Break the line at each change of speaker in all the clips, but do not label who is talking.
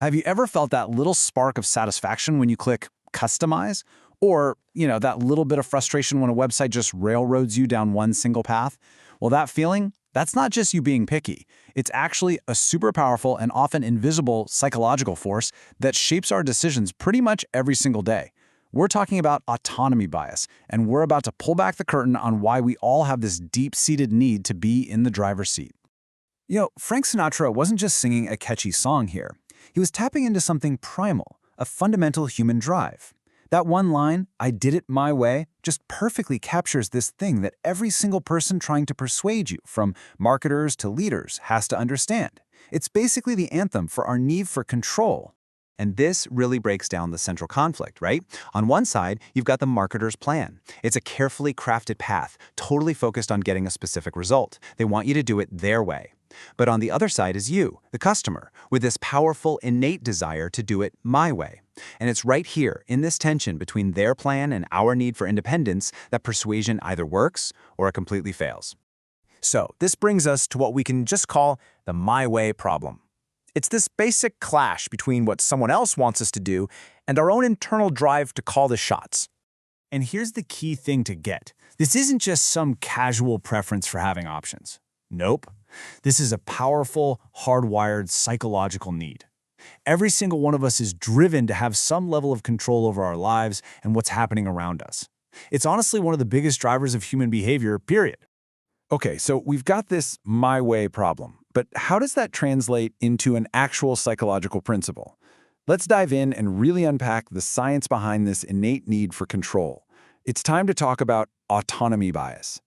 Have you ever felt that little spark of satisfaction when you click Customize? Or, that little bit of frustration when a website just railroads you down one single path? Well, that feeling, that's not just you being picky. It's actually a super powerful and often invisible psychological force that shapes our decisions pretty much every single day. We're talking about autonomy bias, and we're about to pull back the curtain on why we all have this deep-seated need to be in the driver's seat. Frank Sinatra wasn't just singing a catchy song here. He was tapping into something primal, a fundamental human drive. That one line, "I did it my way," just perfectly captures this thing that every single person trying to persuade you, from marketers to leaders, has to understand. It's basically the anthem for our need for control. And this really breaks down the central conflict, right? On one side, you've got the marketer's plan. It's a carefully crafted path, totally focused on getting a specific result. They want you to do it their way. But on the other side is you, the customer, with this powerful, innate desire to do it my way. And it's right here, in this tension between their plan and our need for independence, that persuasion either works or it completely fails.
So, this brings us to what we can just call the my way problem. It's this basic clash between what someone else wants us to do and our own internal drive to call the shots. And here's the key thing to get. This isn't just some casual preference for having options. Nope. This is a powerful, hardwired psychological need. Every single one of us is driven to have some level of control over our lives and what's happening around us. It's honestly one of the biggest drivers of human behavior, period.
Okay, so we've got this my way problem, but how does that translate into an actual psychological principle? Let's dive in and really unpack the science behind this innate need for control. It's time to talk about autonomy bias.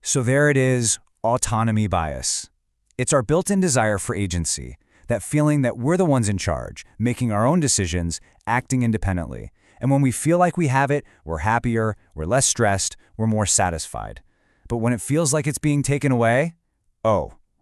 So there it is, autonomy bias. It's our built-in desire for agency, that feeling that we're the ones in charge, making our own decisions, acting independently. And when we feel like we have it, we're happier, we're less stressed, we're more satisfied. But when it feels like it's being taken away,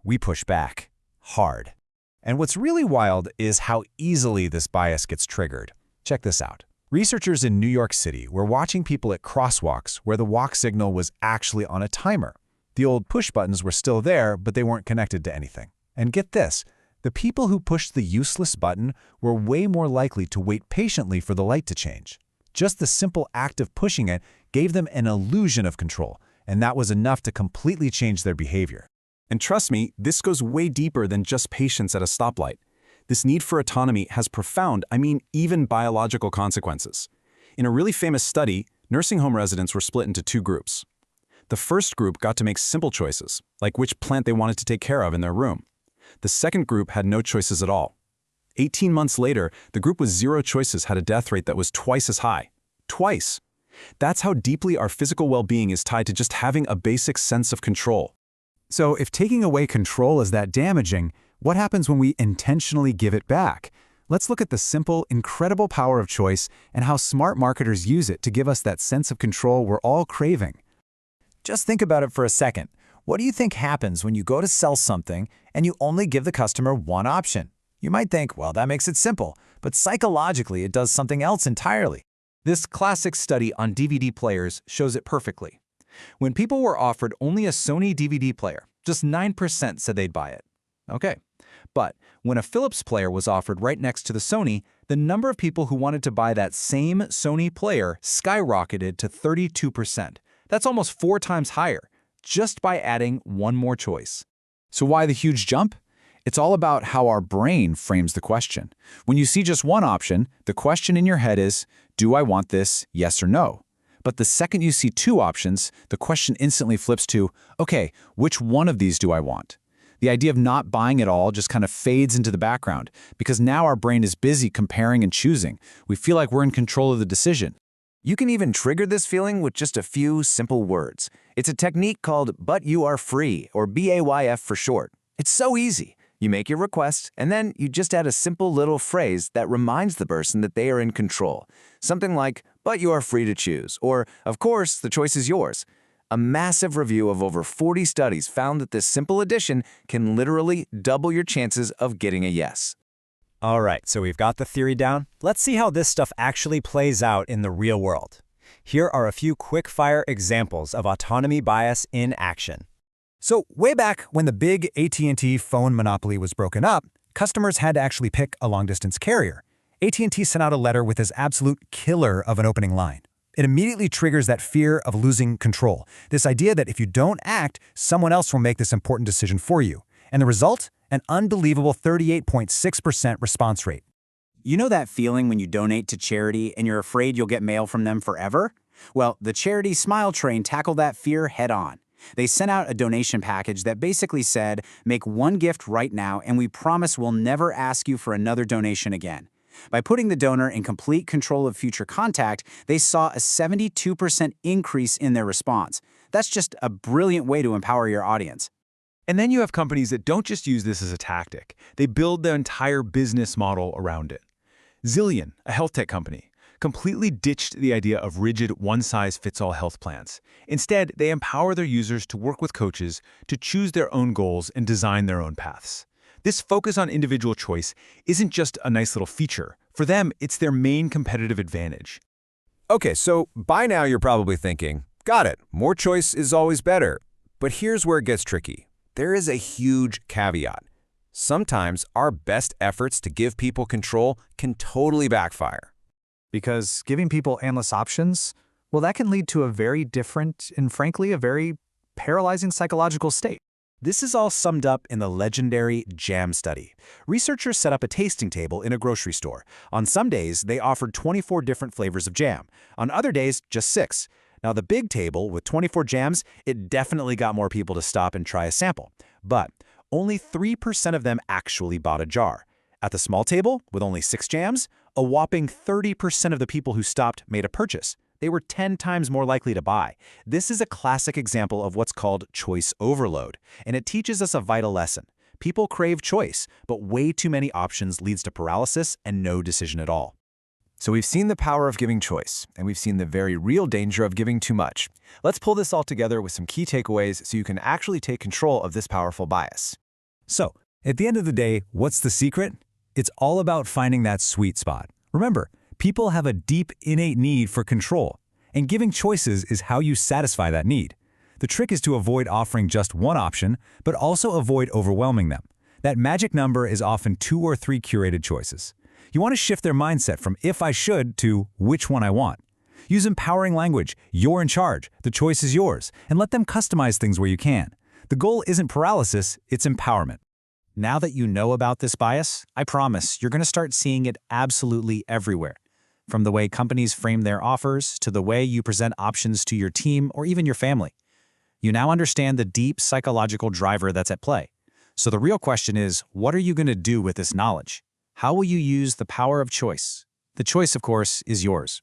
we push back. Hard. And what's really wild is how easily this bias gets triggered. Check this out. Researchers in New York City were watching people at crosswalks where the walk signal was actually on a timer. The old push buttons were still there, but they weren't connected to anything. And get this, the people who pushed the useless button were way more likely to wait patiently for the light to change. Just the simple act of pushing it gave them an illusion of control, and that was enough to completely change their behavior.
And trust me, this goes way deeper than just patience at a stoplight. This need for autonomy has profound, even biological consequences. In a really famous study, nursing home residents were split into two groups. The first group got to make simple choices, like which plant they wanted to take care of in their room. The second group had no choices at all. 18 months later, the group with zero choices had a death rate that was twice as high. Twice! That's how deeply our physical well-being is tied to just having a basic sense of control.
So if taking away control is that damaging, what happens when we intentionally give it back? Let's look at the simple, incredible power of choice and how smart marketers use it to give us that sense of control we're all craving. Just think about it for a second. What do you think happens when you go to sell something and you only give the customer one option? You might think, well, that makes it simple, but psychologically it does something else entirely. This classic study on DVD players shows it perfectly. When people were offered only a Sony DVD player, just 9% said they'd buy it. Okay, but when a Philips player was offered right next to the Sony, the number of people who wanted to buy that same Sony player skyrocketed to 32%. That's almost 4 times higher, just by adding one more choice.
So why the huge jump? It's all about how our brain frames the question. When you see just one option, the question in your head is, do I want this, yes or no? But the second you see 2 options, the question instantly flips to, okay, which one of these do I want? The idea of not buying it all just kind of fades into the background, because now our brain is busy comparing and choosing. We feel like we're in control of the decision.
You can even trigger this feeling with just a few simple words. It's a technique called "but you are free," or BAYF for short. It's so easy. You make your request, and then you just add a simple little phrase that reminds the person that they are in control. Something like, "but you are free to choose," or, "of course, the choice is yours." A massive review of over 40 studies found that this simple addition can literally double your chances of getting a yes. All right, so we've got the theory down. Let's see how this stuff actually plays out in the real world. Here are a few quick-fire examples of autonomy bias in action. So way back when the big AT&T phone monopoly was broken up, customers had to actually pick a long-distance carrier. AT&T sent out a letter with this absolute killer of an opening line. It immediately triggers that fear of losing control, this idea that if you don't act, someone else will make this important decision for you. And the result? An unbelievable 38.6% response rate.
You know that feeling when you donate to charity and you're afraid you'll get mail from them forever? Well, the Charity Smile Train tackled that fear head-on. They sent out a donation package that basically said, make one gift right now and we promise we'll never ask you for another donation again. By putting the donor in complete control of future contact, they saw a 72% increase in their response. That's just a brilliant way to empower your audience.
And then you have companies that don't just use this as a tactic. They build their entire business model around it. Zillion, a health tech company, completely ditched the idea of rigid one-size-fits-all health plans. Instead, they empower their users to work with coaches to choose their own goals and design their own paths. This focus on individual choice isn't just a nice little feature. For them, it's their main competitive advantage.
Okay, so by now you're probably thinking, got it, more choice is always better. But here's where it gets tricky. There is a huge caveat. Sometimes our best efforts to give people control can totally backfire.
Because giving people endless options, well, that can lead to a very different and frankly, a very paralyzing psychological state.
This is all summed up in the legendary jam study. Researchers set up a tasting table in a grocery store. On some days, they offered 24 different flavors of jam. On other days, just 6. Now, the big table with 24 jams, it definitely got more people to stop and try a sample. But only 3% of them actually bought a jar. At the small table, with only 6 jams, a whopping 30% of the people who stopped made a purchase. They were 10 times more likely to buy. This is a classic example of what's called choice overload, and it teaches us a vital lesson. People crave choice, but way too many options leads to paralysis and no decision at all.
So we've seen the power of giving choice, and we've seen the very real danger of giving too much. Let's pull this all together with some key takeaways so you can actually take control of this powerful bias.
So, at the end of the day, what's the secret? It's all about finding that sweet spot. Remember, people have a deep, innate need for control, and giving choices is how you satisfy that need. The trick is to avoid offering just one option, but also avoid overwhelming them. That magic number is often 2 or 3 curated choices. You want to shift their mindset from if I should to which one I want. Use empowering language, you're in charge, the choice is yours, and let them customize things where you can. The goal isn't paralysis, it's empowerment. Now that you know about this bias, I promise you're going to start seeing it absolutely everywhere. From the way companies frame their offers to the way you present options to your team or even your family. You now understand the deep psychological driver that's at play. So the real question is, what are you going to do with this knowledge? How will you use the power of choice? The choice, of course, is yours.